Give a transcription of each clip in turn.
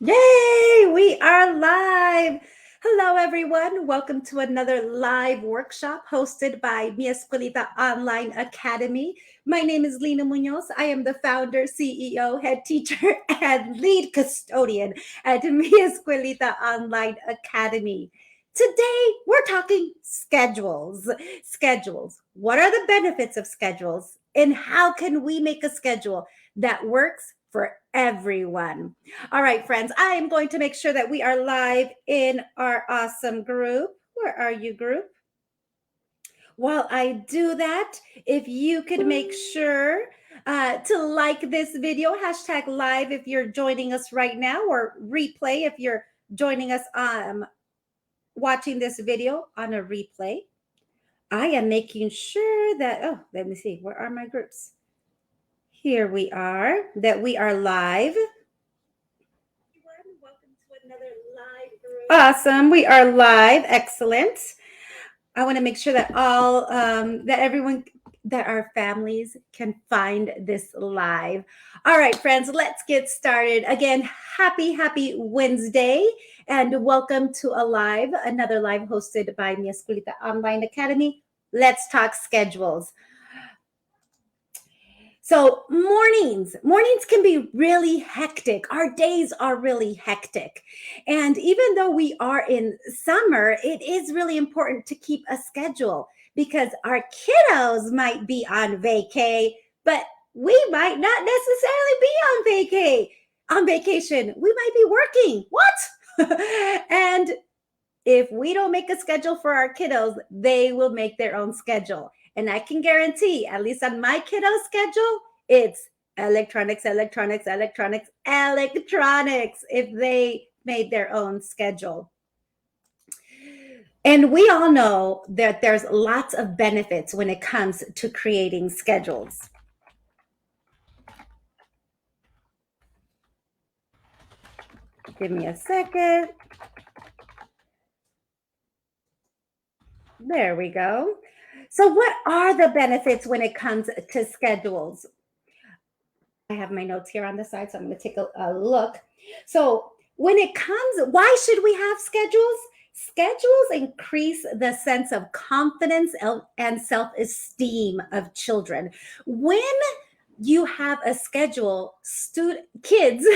Yay! We are live. Hello, everyone. Welcome to another live workshop hosted by Mi Escuelita Online Academy. My name is Lina Munoz. I am the founder, CEO, head teacher, and lead custodian at Mi Escuelita Online Academy. Today, we're talking schedules. Schedules. What are the benefits of schedules? And how can we make a schedule that works for everyone? All right, friends, I am going to make sure that we are live in our awesome group. Where are you, group? While I do that, if you could make sure to like this video, hashtag live if you're joining us right now, or replay if you're joining us watching this video on a replay. I am making sure that, oh, let me see, where are my groups? Here we are, that we are live. Welcome to another live group. Awesome. We are live. Excellent. I want to make sure that that everyone, that our families can find this live. All right, friends, let's get started. Again, happy Wednesday, and welcome to another live hosted by Mi Escuelita Online Academy. Let's talk schedules. So mornings can be really hectic. Our days are really hectic. And even though we are in summer, it is really important to keep a schedule because our kiddos might be on vacay, but we might not necessarily be on vacation. We might be working. What? And if we don't make a schedule for our kiddos, they will make their own schedule. And I can guarantee, at least on my kiddo schedule, it's electronics if they made their own schedule. And we all know that there's lots of benefits when it comes to creating schedules. Give me a second. There we go. So what are the benefits when it comes to schedules? I have my notes here on the side, so I'm going to take a look. So when it comes, why should we have schedules? Schedules increase the sense of confidence and self-esteem of children. When you have a schedule, kids,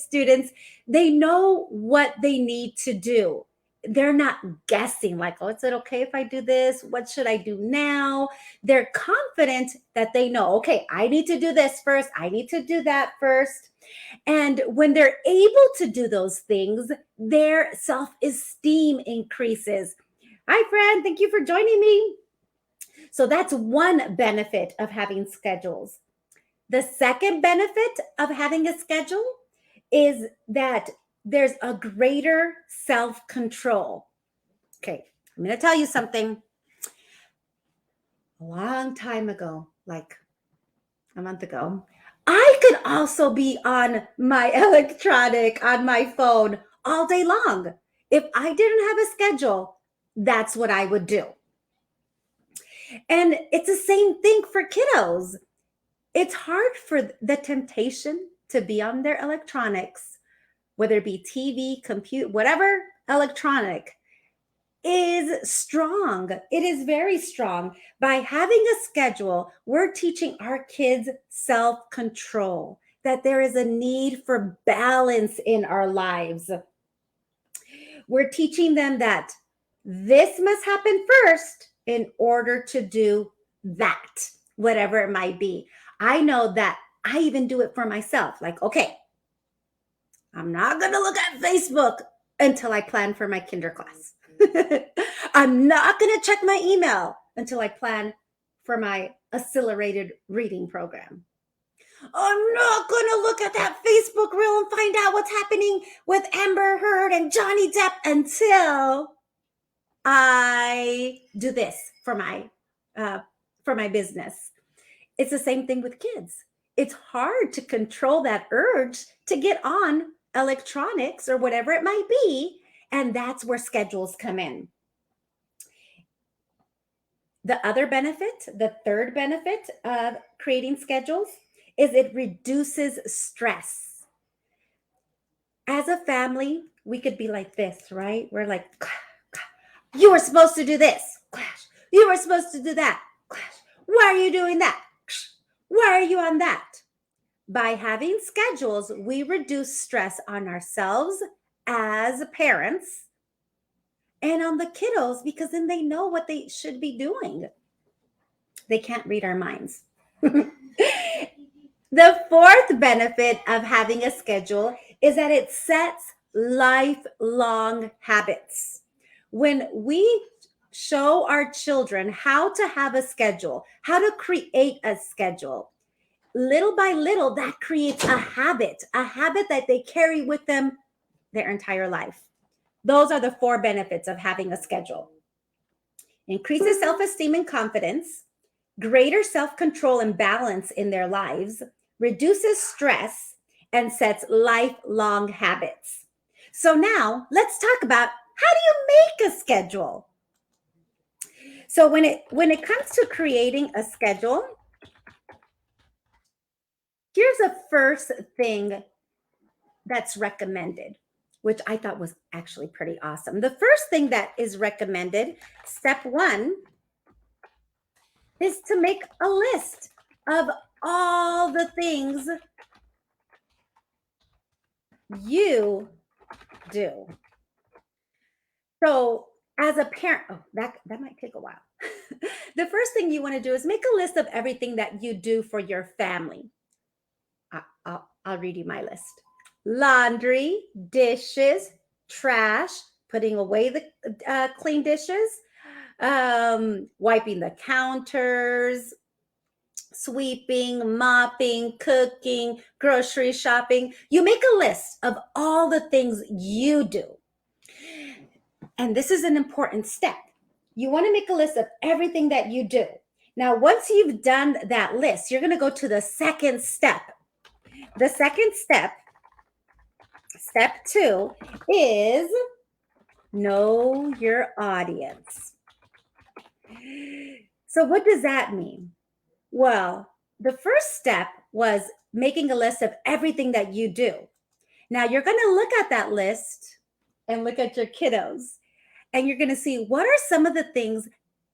students, they know what they need to do. They're not guessing like, oh, is it okay if I do this? What should I do now? They're confident that they know, okay, I need to do this first. I need to do that first. And when they're able to do those things, their self-esteem increases. Hi, friend. Thank you for joining me. So that's one benefit of having schedules. The second benefit of having a schedule is that there's a greater self-control. Okay, I'm going to tell you something. A long time ago, like a month ago, I could also be on my on my phone all day long. If I didn't have a schedule, that's what I would do. And it's the same thing for kiddos. It's hard for the temptation to be on their electronics, whether it be TV, compute, whatever electronic, is strong. It is very strong. By having a schedule, we're teaching our kids self-control, that there is a need for balance in our lives. We're teaching them that this must happen first in order to do that, whatever it might be. I know that I even do it for myself. Like, okay, I'm not going to look at Facebook until I plan for my kinder class. I'm not going to check my email until I plan for my accelerated reading program. I'm not going to look at that Facebook reel and find out what's happening with Amber Heard and Johnny Depp until I do this for my business. It's the same thing with kids. It's hard to control that urge to get on electronics or whatever it might be. And that's where schedules come in. The other benefit, the third benefit of creating schedules, is it reduces stress. As a family, we could be like this, right? We're like, you were supposed to do this. Clash. You were supposed to do that. Clash. Why are you doing that? Why are you on that? By having schedules, we reduce stress on ourselves as parents and on the kiddos because then they know what they should be doing. They can't read our minds. The fourth benefit of having a schedule is that it sets lifelong habits. When we show our children how to have a schedule, how to create a schedule, little by little, that creates a habit that they carry with them their entire life. Those are the four benefits of having a schedule. Increases self-esteem and confidence, greater self-control and balance in their lives, reduces stress, and sets lifelong habits. So now let's talk about how do you make a schedule? So when it comes to creating a schedule, here's a first thing that's recommended, which I thought was actually pretty awesome. The first thing that is recommended, step 1, is to make a list of all the things you do. So as a parent, that might take a while. The first thing you want to do is make a list of everything that you do for your family. I'll read you my list. Laundry, dishes, trash, putting away the clean dishes, wiping the counters, sweeping, mopping, cooking, grocery shopping. You make a list of all the things you do. And this is an important step. You want to make a list of everything that you do. Now, once you've done that list, you're going to go to the second step. The second step, step 2, is know your audience. So what does that mean? Well, the first step was making a list of everything that you do. Now you're going to look at that list and look at your kiddos, and you're going to see what are some of the things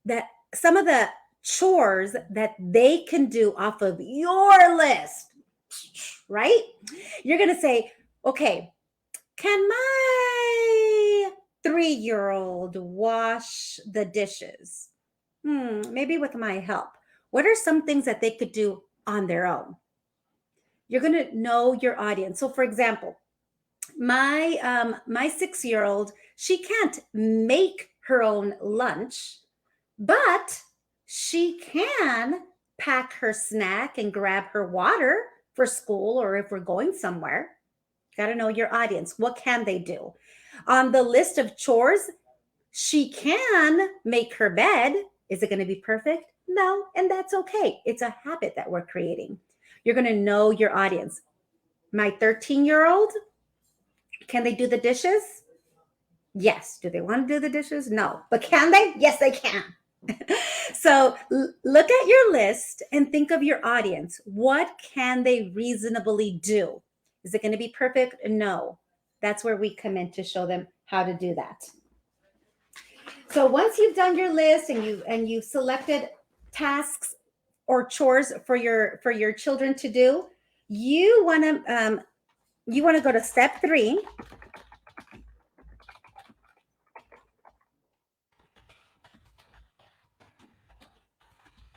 that, some of the chores that they can do off of your list, right? You're going to say, okay, can my 3-year-old wash the dishes? Maybe with my help. What are some things that they could do on their own? You're going to know your audience. So for example, my 6-year-old, she can't make her own lunch, but she can pack her snack and grab her water for school, or if we're going somewhere. Got to know your audience. What can they do? On the list of chores, she can make her bed. Is it going to be perfect? No, and that's okay. It's a habit that we're creating. You're going to know your audience. My 13-year-old, can they do the dishes? Yes. Do they want to do the dishes? No. But can they? Yes, they can. So look at your list and think of your audience. What can they reasonably do? Is it going to be perfect? No. That's where we come in to show them how to do that. So once you've done your list and you've selected tasks or chores for your children to do, you want to go to step 3.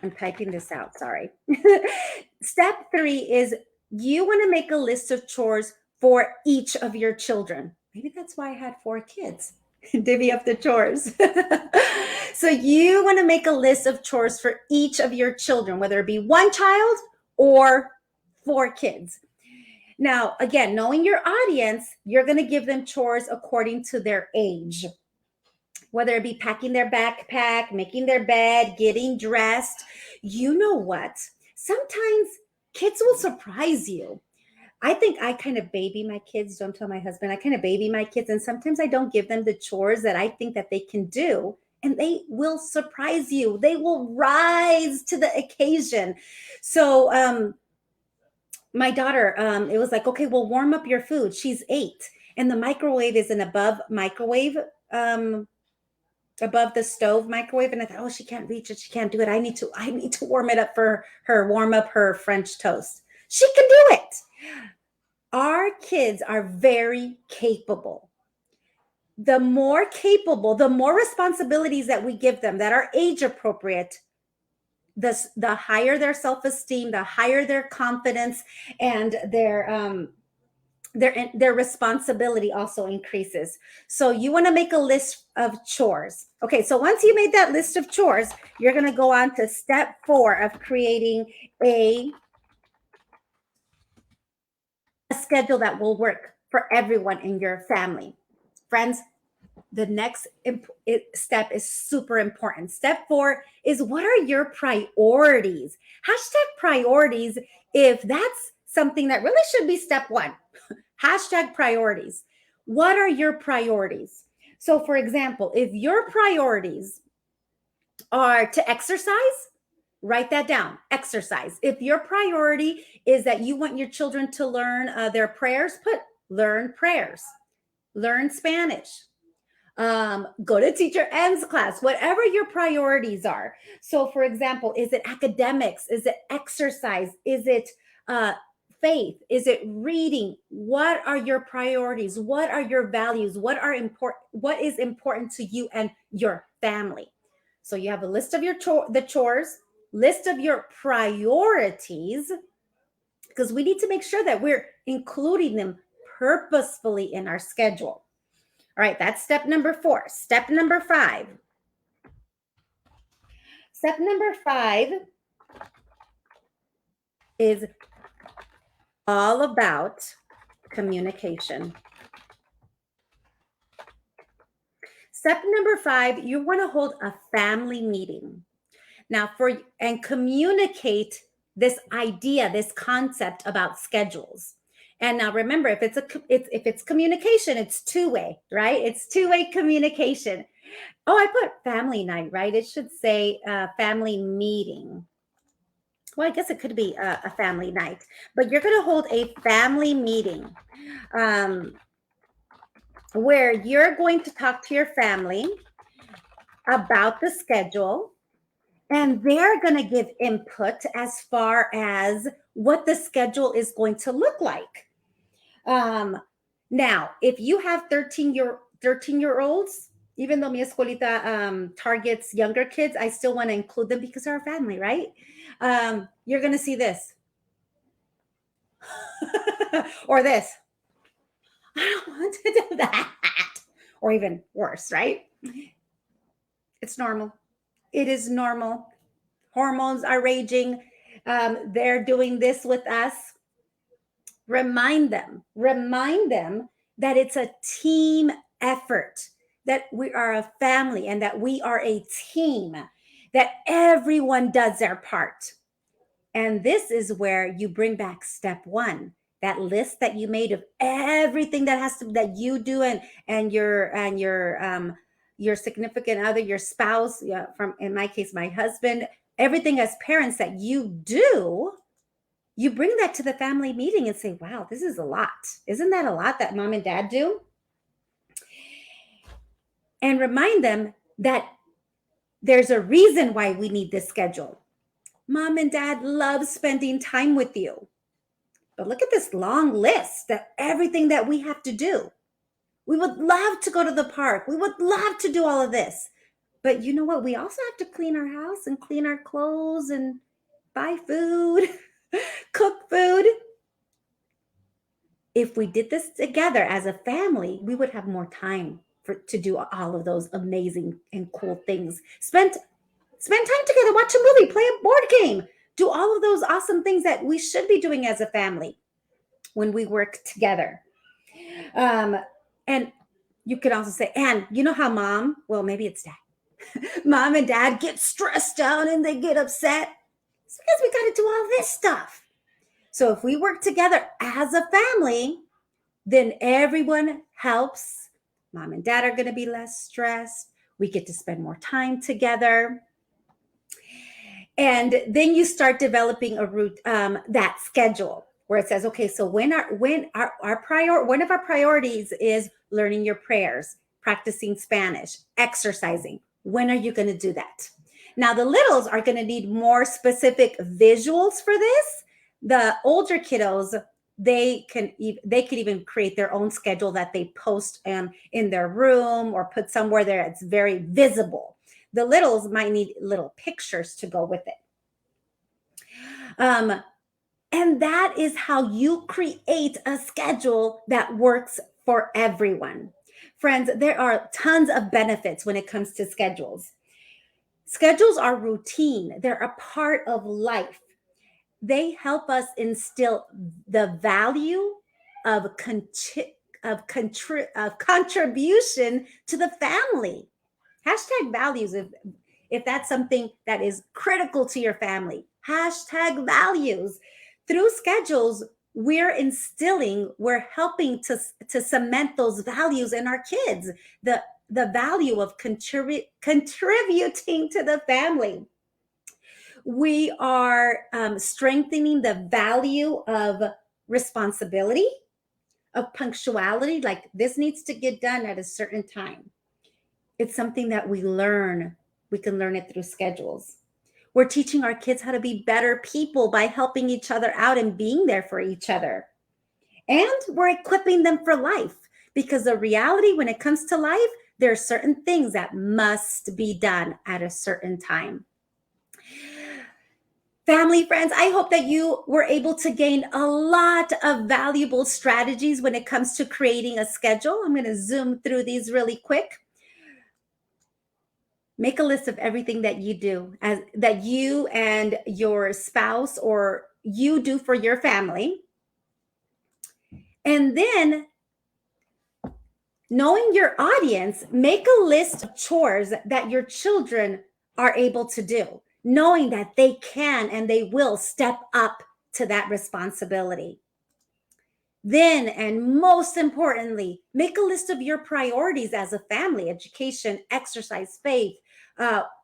I'm typing this out, sorry. Step 3 is you want to make a list of chores for each of your children. Maybe that's why I had 4 kids. Divvy up the chores. So you want to make a list of chores for each of your children, whether it be 1 child or 4 kids. Now, again, knowing your audience, you're going to give them chores according to their age, whether it be packing their backpack, making their bed, getting dressed. You know what? Sometimes kids will surprise you. I think I kind of baby my kids. Don't tell my husband. I kind of baby my kids. And sometimes I don't give them the chores that I think that they can do. And they will surprise you. They will rise to the occasion. So my daughter, it was like, okay, well, warm up your food. She's 8. and the microwave is an above microwave, above the stove microwave. And I thought, oh, she can't reach it. She can't do it. I need to warm it up for her, warm up her French toast. She can do it. Our kids are very capable. The more capable, the more responsibilities that we give them that are age appropriate, the higher their self-esteem, the higher their confidence, and their responsibility also increases. So you want to make a list of chores. Okay, so once you made that list of chores, you're going to go on to step 4 of creating a schedule that will work for everyone in your family. Friends, the next step is super important. Step 4 is, what are your priorities? Hashtag priorities, if that's something that really should be step 1. Hashtag priorities. What are your priorities? So for example, if your priorities are to exercise, write that down. Exercise. If your priority is that you want your children to learn their prayers, put learn prayers, learn Spanish, go to teacher ends class, whatever your priorities are. So for example, is it academics? Is it exercise? Is it faith? Is it reading? What are your priorities? What are your values? What is important to you and your family? So you have a list of the chores, list of your priorities, because we need to make sure that we're including them purposefully in our schedule. All right, that's step number 4. Step number 5. Step number 5 is all about communication. Step number 5, you want to hold a family meeting. Now and communicate this idea, this concept about schedules. And now remember, if it's communication, it's two-way, right? It's two-way communication. Oh, I put family night, right? It should say family meeting. Well, I guess it could be a family night, but you're going to hold a family meeting where you're going to talk to your family about the schedule, and they're going to give input as far as what the schedule is going to look like. Now, if you have 13-year-olds, even though mi escuelita targets younger kids, I still want to include them because they're our family, right? You're going to see this. Or this. I don't want to do that. Or even worse, right? It's normal. It is normal. Hormones are raging. They're doing this with us. Remind them that it's a team effort, that we are a family and that we are a team, that everyone does their part. And this is where you bring back step 1, that list that you made of everything that you do and your significant other, your spouse, in my case, my husband, everything as parents that you do. You bring that to the family meeting and say, wow, this is a lot. Isn't that a lot that mom and dad do? And remind them that there's a reason why we need this schedule. Mom and dad love spending time with you. But look at this long list of everything that we have to do. We would love to go to the park. We would love to do all of this. But you know what? We also have to clean our house and clean our clothes and buy food. Cook food. If we did this together as a family, we would have more time to do all of those amazing and cool things. Spend time together, watch a movie, play a board game, do all of those awesome things that we should be doing as a family when we work together. And you could also say, and you know how maybe it's dad. Mom and dad get stressed out and they get upset. It's because we got to do all this stuff. So if we work together as a family, then everyone helps. Mom and dad are going to be less stressed. We get to spend more time together. And then you start developing that schedule. where it says, okay, so one of our priorities is learning your prayers, practicing Spanish, exercising. When are you going to do that? Now the littles are going to need more specific visuals for this. The older kiddos, they could even create their own schedule that they post in their room or put somewhere there it's very visible. The littles might need little pictures to go with it. And that is how you create a schedule that works for everyone. Friends, there are tons of benefits when it comes to schedules. Schedules are routine, they're a part of life. They help us instill the value of, contribution to the family. Hashtag values, if that's something that is critical to your family. Hashtag values. Through schedules, we're helping to cement those values in our kids, the value of contributing to the family. We are strengthening the value of responsibility, of punctuality, like this needs to get done at a certain time. It's something that we learn. We can learn it through schedules. We're teaching our kids how to be better people by helping each other out and being there for each other. And we're equipping them for life, because the reality when it comes to life, there are certain things that must be done at a certain time. Family, friends, I hope that you were able to gain a lot of valuable strategies when it comes to creating a schedule. I'm going to zoom through these really quick. Make a list of everything that you do, that you and your spouse or you do for your family. And then, knowing your audience, make a list of chores that your children are able to do, knowing that they can and they will step up to that responsibility. Then, and most importantly, make a list of your priorities as a family: education, exercise, faith.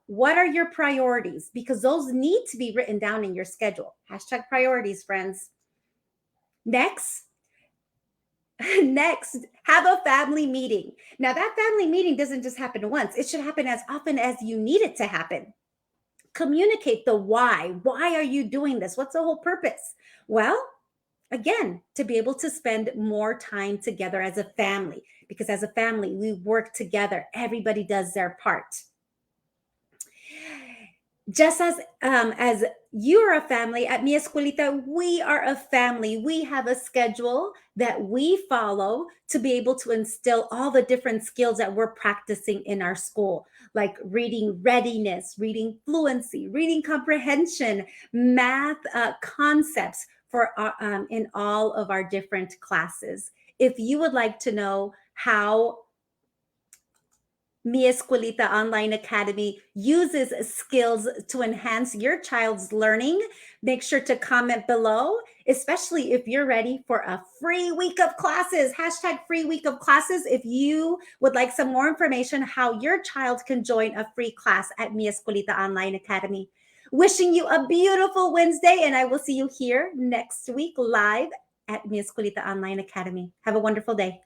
What are your priorities? Because those need to be written down in your schedule. Hashtag priorities, friends. Next, have a family meeting. Now, that family meeting doesn't just happen once. It should happen as often as you need it to happen. Communicate the why. Why are you doing this? What's the whole purpose? Well, again, to be able to spend more time together as a family, because as a family, we work together. Everybody does their part. Just as you're a family at Mi Escuelita, we are a family. We have a schedule that we follow to be able to instill all the different skills that we're practicing in our school, like reading readiness, reading fluency, reading comprehension, math concepts for in all of our different classes. If you would like to know how Mi Escuelita Online Academy uses skills to enhance your child's learning, make sure to comment below, especially if you're ready for a free week of classes. Hashtag free week of classes. If you would like some more information how your child can join a free class at Mi Escuelita Online Academy. Wishing you a beautiful Wednesday, and I will see you here next week live at Mi Escuelita Online Academy. Have a wonderful day.